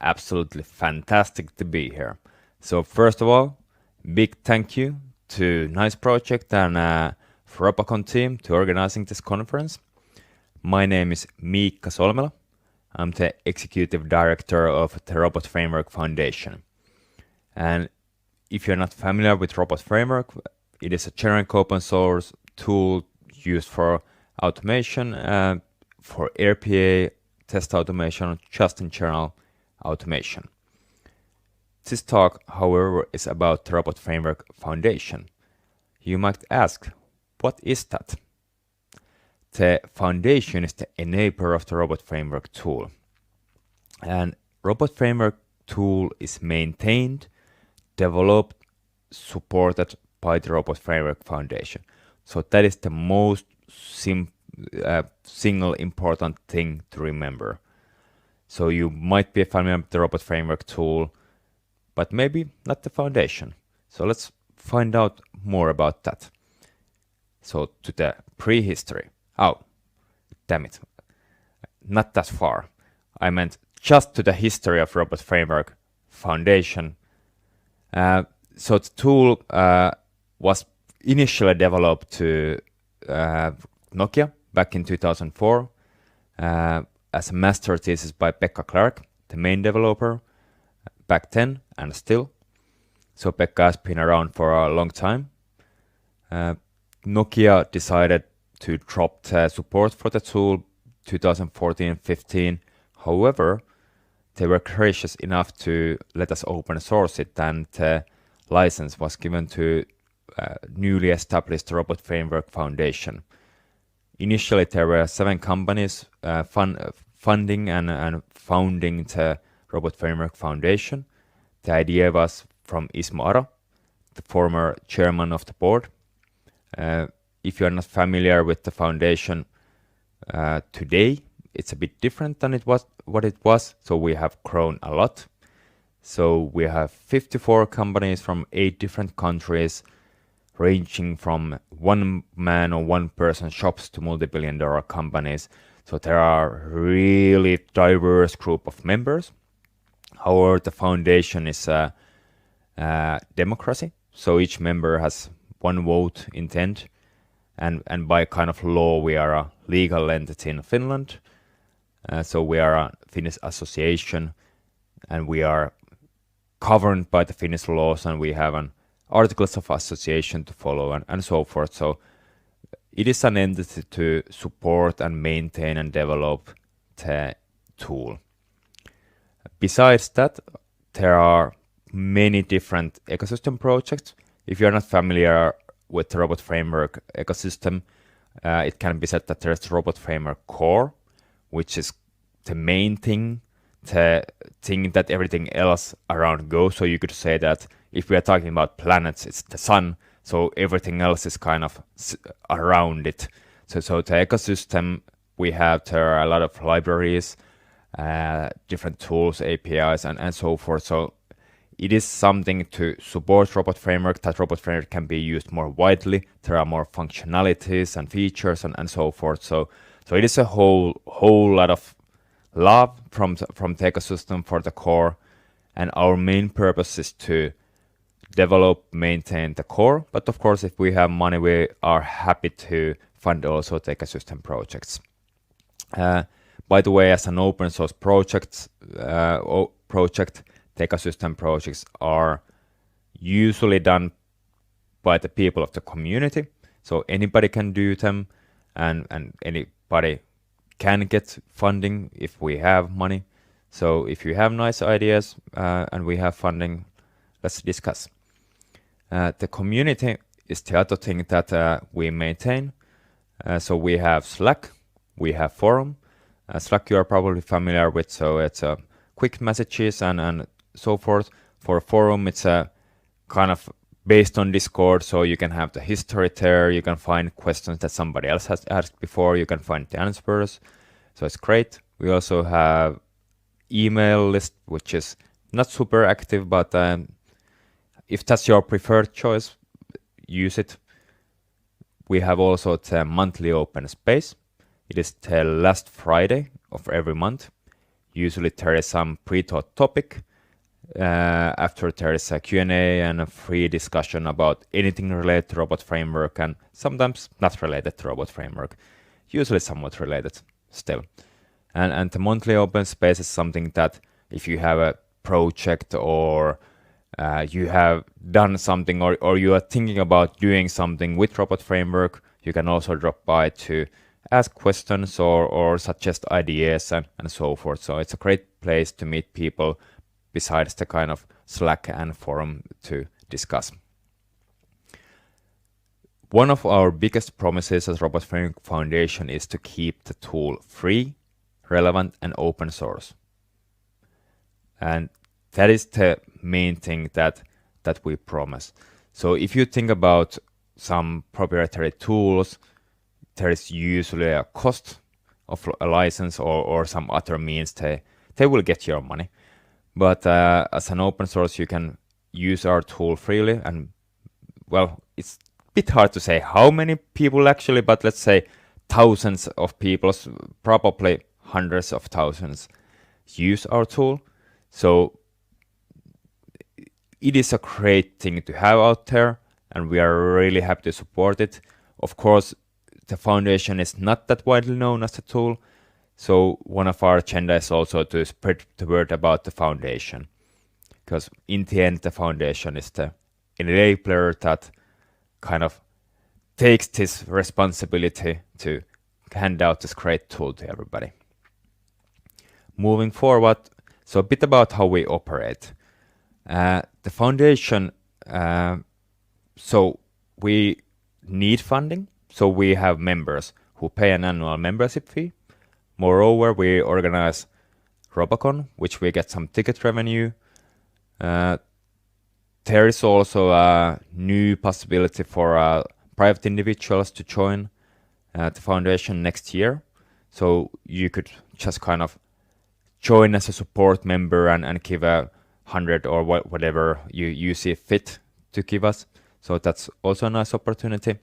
absolutely fantastic to be here. So first of all, big thank you to Nice Project and Wrobocon team to organizing this conference. My name is Miikka Solmela. I'm the Executive Director of the Robot Framework Foundation. And if you're not familiar with Robot Framework, it is a generic open source tool used for automation, for RPA, test automation, just in general automation. This talk, however, is about the Robot Framework Foundation. You might ask, what is that? The foundation is the enabler of the Robot Framework tool. And Robot Framework tool is maintained, developed, supported by the Robot Framework Foundation. So that is the most single important thing to remember. So you might be familiar with the Robot Framework tool, but maybe not the foundation. So let's find out more about that. So to the prehistory. Oh, damn it. Not that far. I meant just to the history of Robot Framework Foundation. So the tool was initially developed to Nokia back in 2004 as a master thesis by Pekka Clark, the main developer, back then and still. So Pekka has been around for a long time. Nokia decided to drop the support for the tool 2014-15. However, they were gracious enough to let us open source it, and the license was given to newly established Robot Framework Foundation. Initially, there were 7 companies funding and founding the Robot Framework Foundation. The idea was from Ismo Aro, the former chairman of the board. If you're not familiar with the foundation today, it's a bit different than what it was. So we have grown a lot. So we have 54 companies from 8 different countries, ranging from one-man or one-person shops to multi-billion-dollar companies. So there are really diverse group of members. However, the foundation is a democracy. So each member has one vote in the end. And by kind of law, we are a legal entity in Finland. So we are a Finnish association, and we are governed by the Finnish laws, and we have an articles of association to follow and so forth. So it is an entity to support and maintain and develop the tool. Besides that, there are many different ecosystem projects. If you're not familiar with the Robot Framework ecosystem, it can be said that there's the Robot Framework core, which is the main thing, the thing that everything else around goes. So you could say that if we are talking about planets, it's the sun, so everything else is kind of around it. So the ecosystem, we have there are a lot of libraries, different tools, APIs, and so forth. So it is something to support Robot Framework, that Robot Framework can be used more widely. There are more functionalities and features and so forth. So it is a whole lot of love from the ecosystem for the core. And our main purpose is to develop, maintain the core. But of course, if we have money, we are happy to fund also the ecosystem projects. By the way, as an open source project, the ecosystem projects are usually done by the people of the community. So anybody can do them, and anybody can get funding if we have money. So if you have nice ideas and we have funding, let's discuss. The community is the other thing that we maintain. So we have Slack, we have forum. Slack you are probably familiar with, so it's quick messages and so forth. For forum, it's kind of based on Discord, so you can have the history there, you can find questions that somebody else has asked before, you can find the answers, so it's great. We also have email list, which is not super active, but if that's your preferred choice, use it. We have also the monthly open space. It is the last Friday of every month. Usually there is some pre-thought topic. After there is a Q&A and a free discussion about anything related to robot framework, and sometimes not related to robot framework, usually somewhat related still. And the monthly open space is something that if you have a project or you have done something or you are thinking about doing something with robot framework, you can also drop by to ask questions or suggest ideas and so forth. So it's a great place to meet people besides the kind of Slack and forum to discuss. One of our biggest promises as Robot Framework Foundation is to keep the tool free, relevant, and open source. And that is the main thing that we promise. So if you think about some proprietary tools, there is usually a cost of a license or some other means they will get your money. But as an open source, you can use our tool freely. And well, it's a bit hard to say how many people actually, but let's say thousands of people, probably hundreds of thousands, use our tool. So it is a great thing to have out there, and we are really happy to support it. Of course, the foundation is not that widely known as a tool, so one of our agenda is also to spread the word about the foundation, because in the end, the foundation is the enabler that kind of takes this responsibility to hand out this great tool to everybody. Moving forward, so a bit about how we operate. The foundation, so we need funding, so we have members who pay an annual membership fee. Moreover, we organize Wrobocon, which we get some ticket revenue. There is also a new possibility for private individuals to join the foundation next year. So you could just kind of join as a support member and give 100 or whatever you see fit to give us. So that's also a nice opportunity.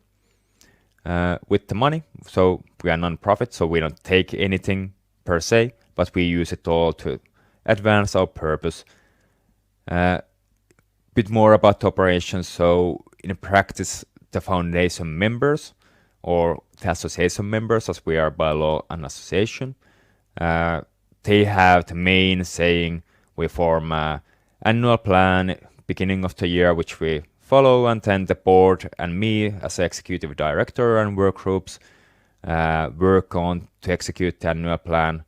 With the money, so we are non-profit, so we don't take anything per se, but we use it all to advance our purpose. Bit more about the operations. So in practice, the foundation members or the association members, as we are by law an association, they have the main saying. We form an annual plan beginning of the year, which we follow, and then the board and me as executive director and work groups work on to execute the annual plan.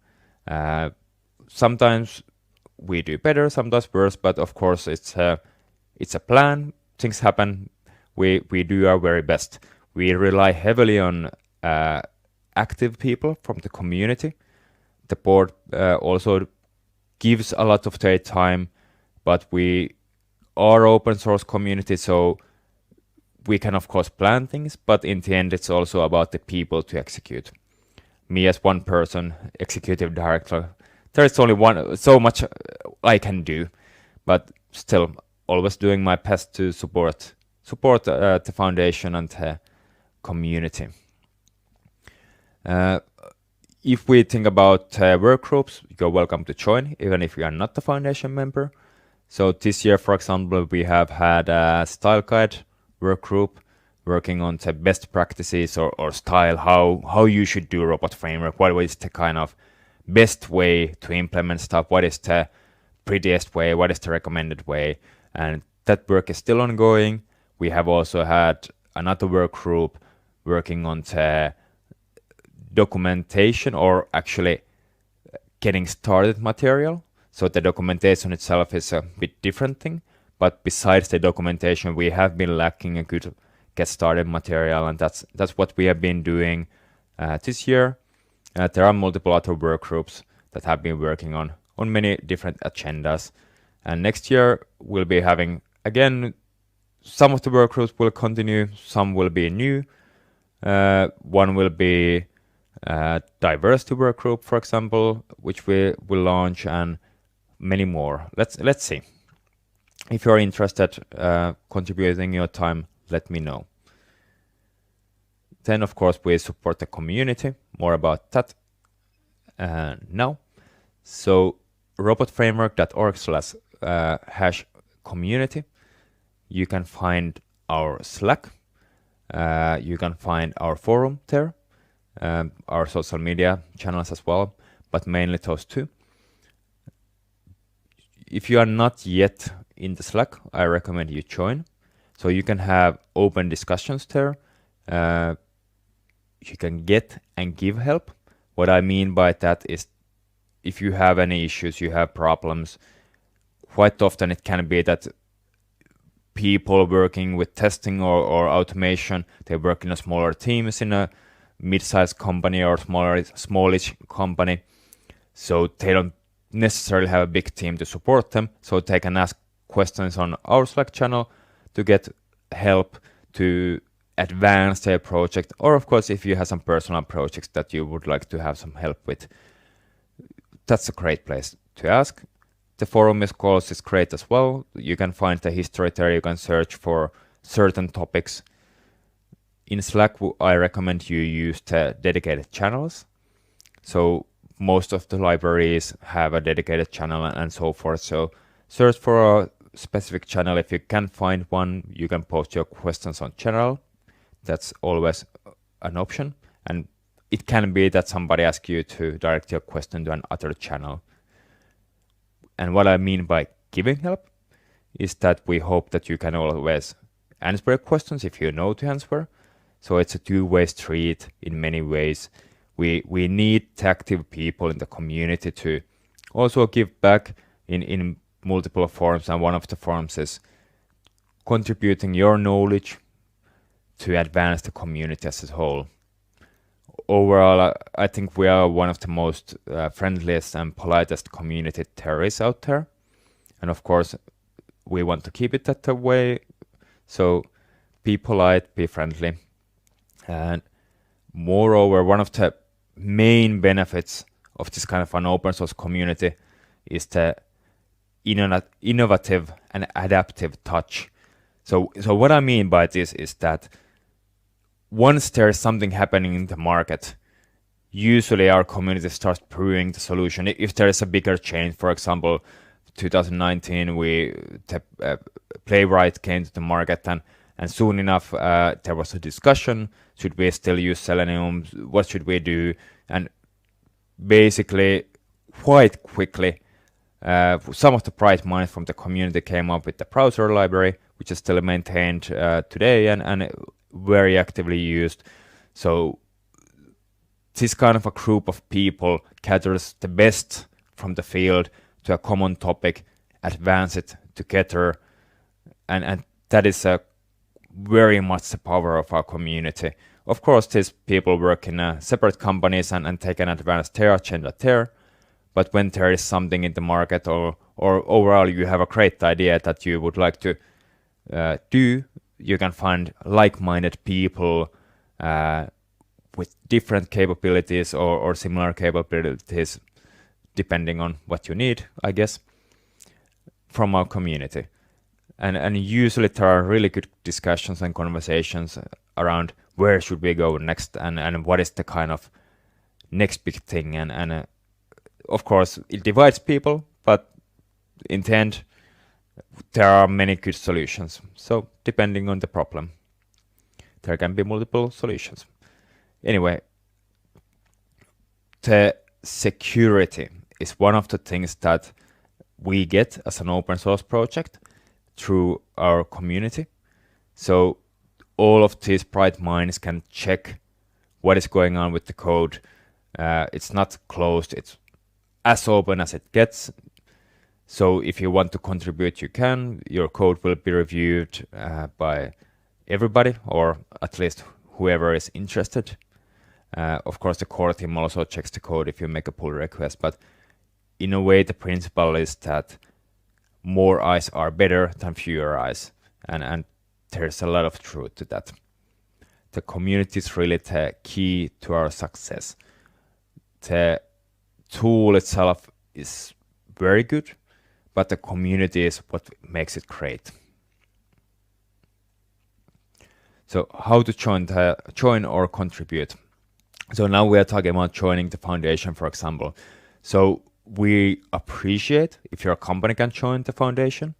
Sometimes we do better, sometimes worse, but of course it's a plan. Things happen. We do our very best. We rely heavily on active people from the community. The board also gives a lot of their time, but we are open source community, so we can of course plan things, but in the end it's also about the people to execute. Me as one person, executive director, there is only so much I can do, but still always doing my best to support the foundation and the community. If we think about work groups, you're welcome to join, even if you are not a foundation member. So this year, for example, we have had a style guide work group working on the best practices or style, how you should do robot framework, what is the kind of best way to implement stuff, what is the prettiest way, what is the recommended way, and that work is still ongoing. We have also had another work group working on the documentation, or actually getting started material. So the documentation itself is a bit different thing, but besides the documentation, we have been lacking a good get started material, and that's what we have been doing this year. There are multiple other work groups that have been working on many different agendas, and next year we'll be having, again, some of the work groups will continue, some will be new. One will be diversity work group, for example, which we will launch, and many more. Let's see. If you're interested, contributing your time, let me know. Then, of course, we support the community. More about that now. So robotframework.org/#community. You can find our Slack. You can find our forum there, our social media channels as well, but mainly those two. If you are not yet in the Slack, I recommend you join. So you can have open discussions there. You can get and give help. What I mean by that is if you have any issues, you have problems, quite often it can be that people working with testing or automation, they work in a smaller teams in a mid-sized company or smallish company. So they don't necessarily have a big team to support them. So they can ask questions on our Slack channel to get help to advance their project. Or of course, if you have some personal projects that you would like to have some help with, that's a great place to ask. The forum is great as well. You can find the history there. You can search for certain topics. In Slack, I recommend you use the dedicated channels. So most of the libraries have a dedicated channel and so forth. So search for a specific channel. If you can find one, you can post your questions on channel. That's always an option. And it can be that somebody asks you to direct your question to another channel. And what I mean by giving help is that we hope that you can always answer questions if you know to answer. So it's a two-way street in many ways. We need active people in the community to also give back in multiple forms. And one of the forms is contributing your knowledge to advance the community as a whole. Overall, I think we are one of the most friendliest and politest community there is out there. And of course, we want to keep it that way. So be polite, be friendly. And moreover, one of the main benefits of this kind of an open source community is the innovative and adaptive touch. So what I mean by this is that once there is something happening in the market, usually our community starts proving the solution. If there is a bigger change, for example, 2019, Playwright came to the market, and soon enough there was a discussion: should we still use Selenium? What should we do? And basically, quite quickly, some of the bright minds from the community came up with the browser library, which is still maintained today and very actively used. So this kind of a group of people gathers the best from the field to a common topic, advance it together, and that is very much the power of our community. Of course, these people work in separate companies and they can advance their agenda there, but when there is something in the market or overall you have a great idea that you would like to do, you can find like-minded people with different capabilities or similar capabilities, depending on what you need, I guess, from our community. And usually there are really good discussions and conversations around where should we go next and what is the kind of next big thing. And of course, it divides people, but in the end, there are many good solutions. So depending on the problem, there can be multiple solutions. Anyway, the security is one of the things that we get as an open source project through our community. So all of these bright minds can check what is going on with the code. It's not closed, it's as open as it gets. So if you want to contribute, you can. Your code will be reviewed by everybody, or at least whoever is interested. Of course, the core team also checks the code if you make a pull request, but in a way, the principle is that more eyes are better than fewer eyes, and there's a lot of truth to that. The community is really the key to our success. The tool itself is very good, but the community is what makes it great. So how to join or contribute? So now we are talking about joining the foundation, for example. So we appreciate if your company can join the foundation.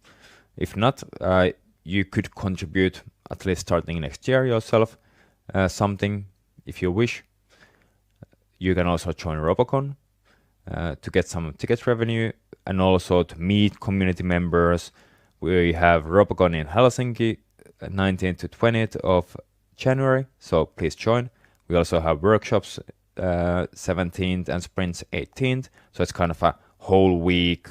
If not, you could contribute at least starting next year yourself something if you wish. You can also join Wrobocon to get some ticket revenue and also to meet community members. We have Wrobocon in Helsinki, 19th to 20th of January, so please join. We also have workshops 17th and sprints 18th, so it's kind of a whole week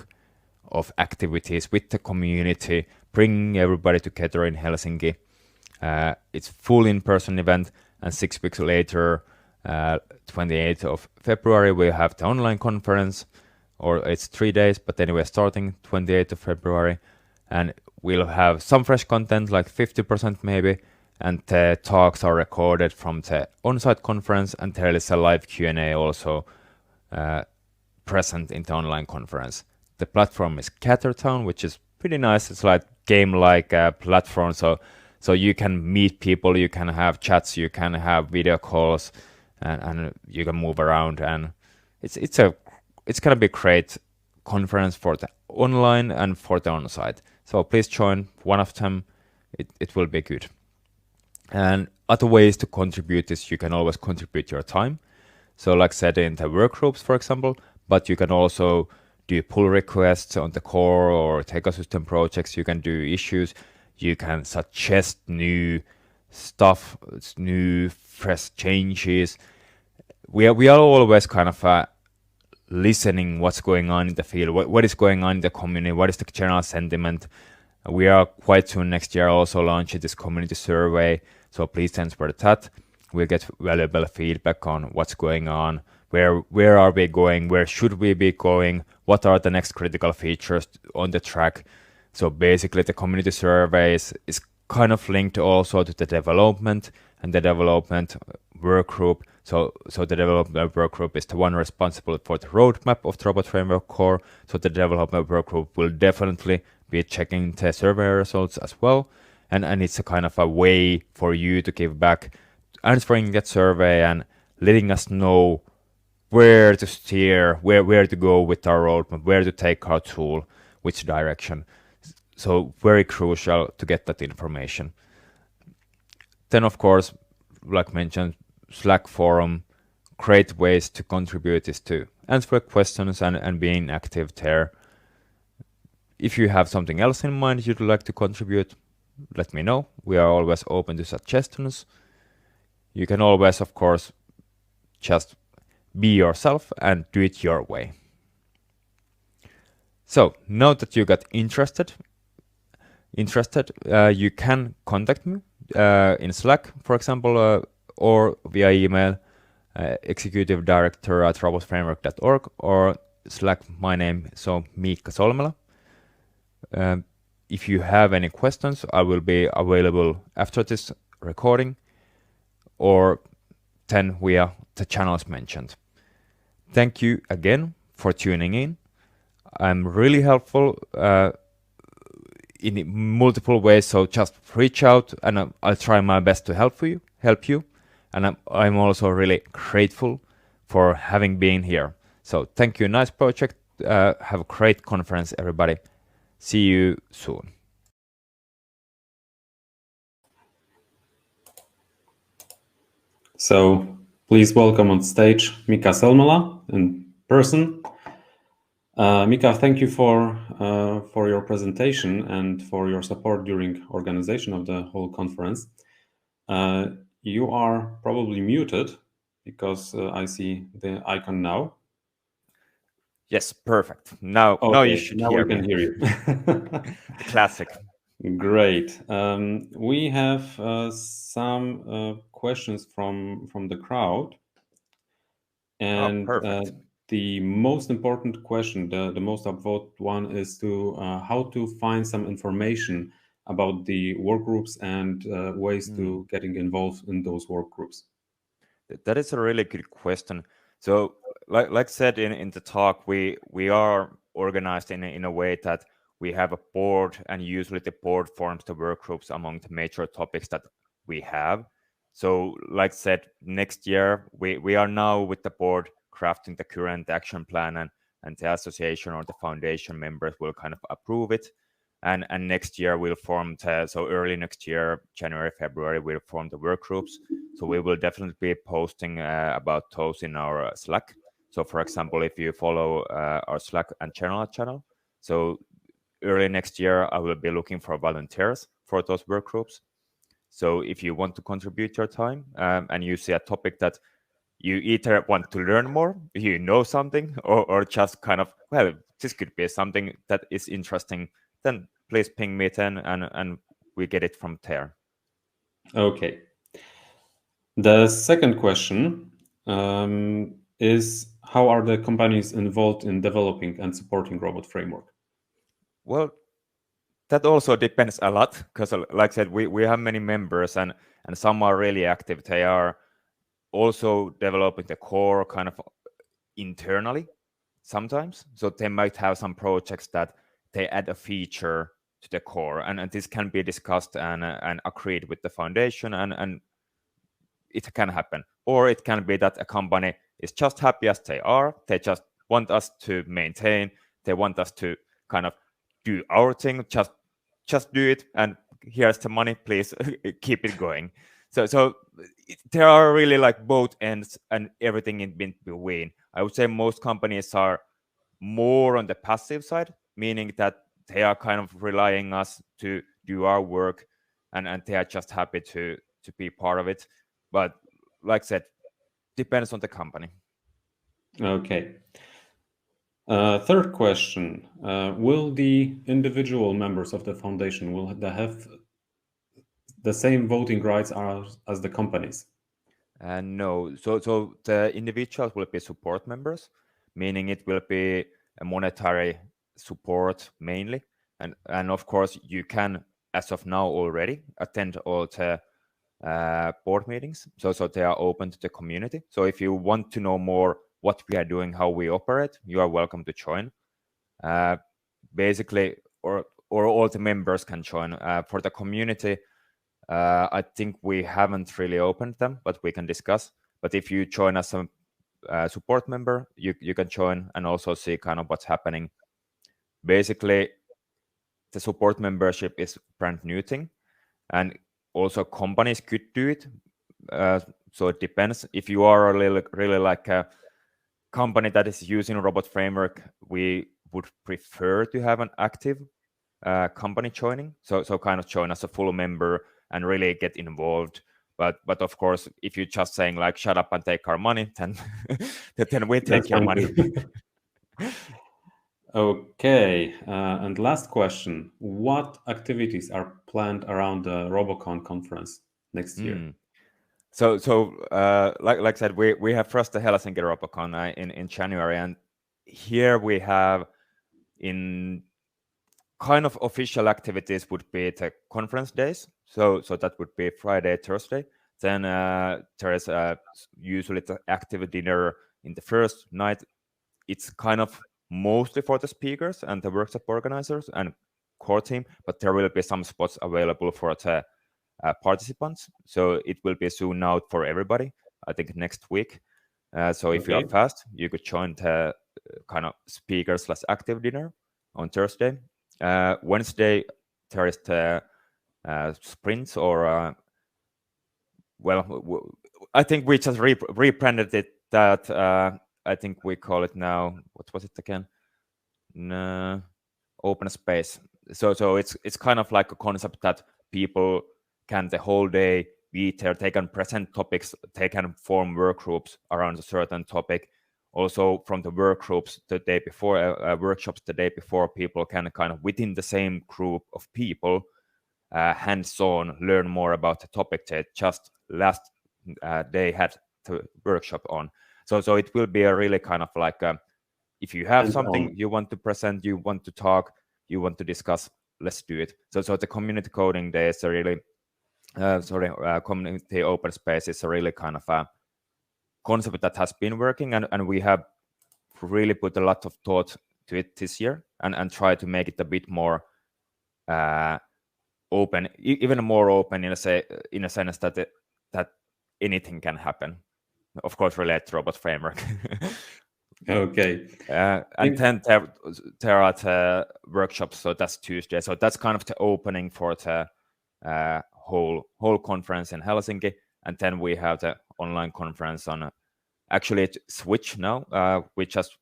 of activities with the community, bringing everybody together in Helsinki. It's full in-person event, and 6 weeks later, 28th of February, we have the online conference, or it's 3 days, but anyway, starting 28th of February, and we'll have some fresh content, like 50% maybe, and the talks are recorded from the on-site conference, and there is a live Q&A also present in the online conference. The platform is Cattertown, which is pretty nice. It's like game-like platform, so you can meet people, you can have chats, you can have video calls, and you can move around, and it's gonna be a great conference for the online and for the on-site. So please join one of them. It will be good. And other ways to contribute is you can always contribute your time. So like I said, in the work groups, for example, but you can also do pull requests on the core or ecosystem projects. You can do issues. You can suggest new stuff, new fresh changes. We are always kind of listening what's going on in the field, what is going on in the community, what is the general sentiment. We are quite soon next year also launching this community survey, so please answer that. We'll get valuable feedback on what's going on, where are we going, where should we be going, what are the next critical features on the track. So basically the community survey is kind of linked also to the development and the development work group. So the development work group is the one responsible for the roadmap of the Robot Framework core. So the development work group will definitely be checking the survey results as well. And it's a kind of a way for you to give back, answering that survey and letting us know where to steer, where to go with our roadmap, where to take our tool, which direction. So very crucial to get that information. Then, of course, like mentioned, Slack forum, great ways to contribute is to answer questions and being active there. If you have something else in mind you'd like to contribute, let me know. We are always open to suggestions. You can always, of course, just be yourself and do it your way. So now that you got interested, you can contact me in Slack, for example, or via email, executive director at robotframework.org, or Slack my name, so Miikka Solmela. If you have any questions, I will be available after this recording, or then via the channels mentioned. Thank you again for tuning in. I'm really helpful in multiple ways, so just reach out and I'll try my best to help you. And I'm also really grateful for having been here. So thank you, nice project. Have a great conference, everybody. See you soon. So please welcome on stage Mikka Solmela in person. Mikka, thank you for your presentation and for your support during organization of the whole conference. You are probably muted because I see the icon now. Yes, perfect. Now you should hear me. Now we can hear you. The classic. Great. We have some questions from the crowd. And the most important question, the most upvoted one, is to how to find some information about the work groups and ways to getting involved in those work groups. That is a really good question. So, like said in the talk, we are organized in a way that we have a board, and usually the board forms the work groups among the major topics that we have. So, like said, next year we are now with the board crafting the current action plan, and and the association or the foundation members will kind of approve it. And next year we'll form so early next year, January, February, we'll form the work groups. So we will definitely be posting about those in our Slack. So for example, if you follow our Slack and channel, so early next year I will be looking for volunteers for those work groups. So if you want to contribute your time and you see a topic that you either want to learn more, you know something, or just kind of, well, this could be something that is interesting, then please ping me then and we get it from there. Okay. The second question is, how are the companies involved in developing and supporting robot framework? Well, that also depends a lot, because like I said, we have many members and some are really active. They are also developing the core kind of internally sometimes. So they might have some projects that they add a feature to the core, and this can be discussed and agreed with the foundation, and it can happen. Or it can be that a company is just happy as they are. They just want us to maintain. They want us to kind of do our thing. Just do it, and here's the money. Please keep it going. So there are really like both ends and everything in between. I would say most companies are more on the passive side, meaning that they are kind of relying us to do our work, and they are just happy to be part of it. But like I said, depends on the company. Okay. Third question: will the individual members of the foundation will they have the same voting rights as the companies? No. So the individuals will be support members, meaning it will be a monetary support mainly, and of course you can, as of now already, attend all the board meetings. So they are open to the community. So if you want to know more what we are doing, how we operate, you are welcome to join. Basically, or all the members can join. For the community, I think we haven't really opened them, but we can discuss. But if you join as a support member, you can join and also see kind of what's happening. Basically, the support membership is a brand new thing, and also companies could do it. So it depends. If you are really like a company that is using robot framework, we would prefer to have an active company joining. So kind of join as a full member and really get involved. But of course, if you're just saying like shut up and take our money, then then we take your money. Okay, and last question: what activities are planned around the Wrobocon conference next year? So like I said, we have first the Helsinki Wrobocon in January, and here we have in kind of official activities would be the conference days. So that would be Friday, Thursday. Then there is usually the active dinner in the first night. It's kind of mostly for the speakers and the workshop organizers and core team, but there will be some spots available for the participants. So it will be soon out for everybody, I think next week. So if you are fast, you could join the kind of speakers/active dinner on Thursday. Wednesday, there is the sprints or well, I think we just rebranded it that I think we call it now, what was it again? Open space. So it's kind of like a concept that people can the whole day be there. They can present topics, they can form work groups around a certain topic. Also from the work groups the day before, workshops the day before, people can kind of within the same group of people hands-on learn more about the topic they just last day had the workshop on. So it will be a really kind of like if you have something you want to present, you want to talk, you want to discuss, let's do it. So the community coding day is a really community open space is a really kind of a concept that has been working, and we have really put a lot of thought to it this year and try to make it a bit more open, even more open in a sense that anything can happen. Of course, related to robot framework. Okay. And then there are the workshops, so that's Tuesday. So that's kind of the opening for the whole conference in Helsinki. And then we have the online conference on actually it switched now. We just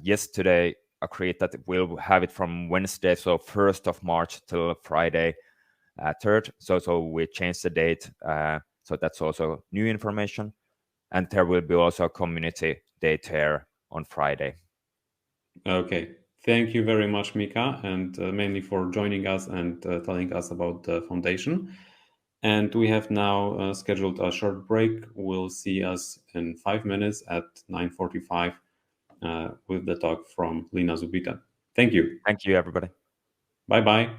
yesterday agreed that we'll have it from Wednesday, so 1st of March till Friday 3rd. So we changed the date. So that's also new information. And there will be also a community day there on Friday. Okay. Thank you very much, Mikka, and mainly for joining us and telling us about the foundation. And we have now scheduled a short break. We'll see us in 5 minutes at 9:45 with the talk from Lina Zubita. Thank you. Thank you, everybody. Bye-bye.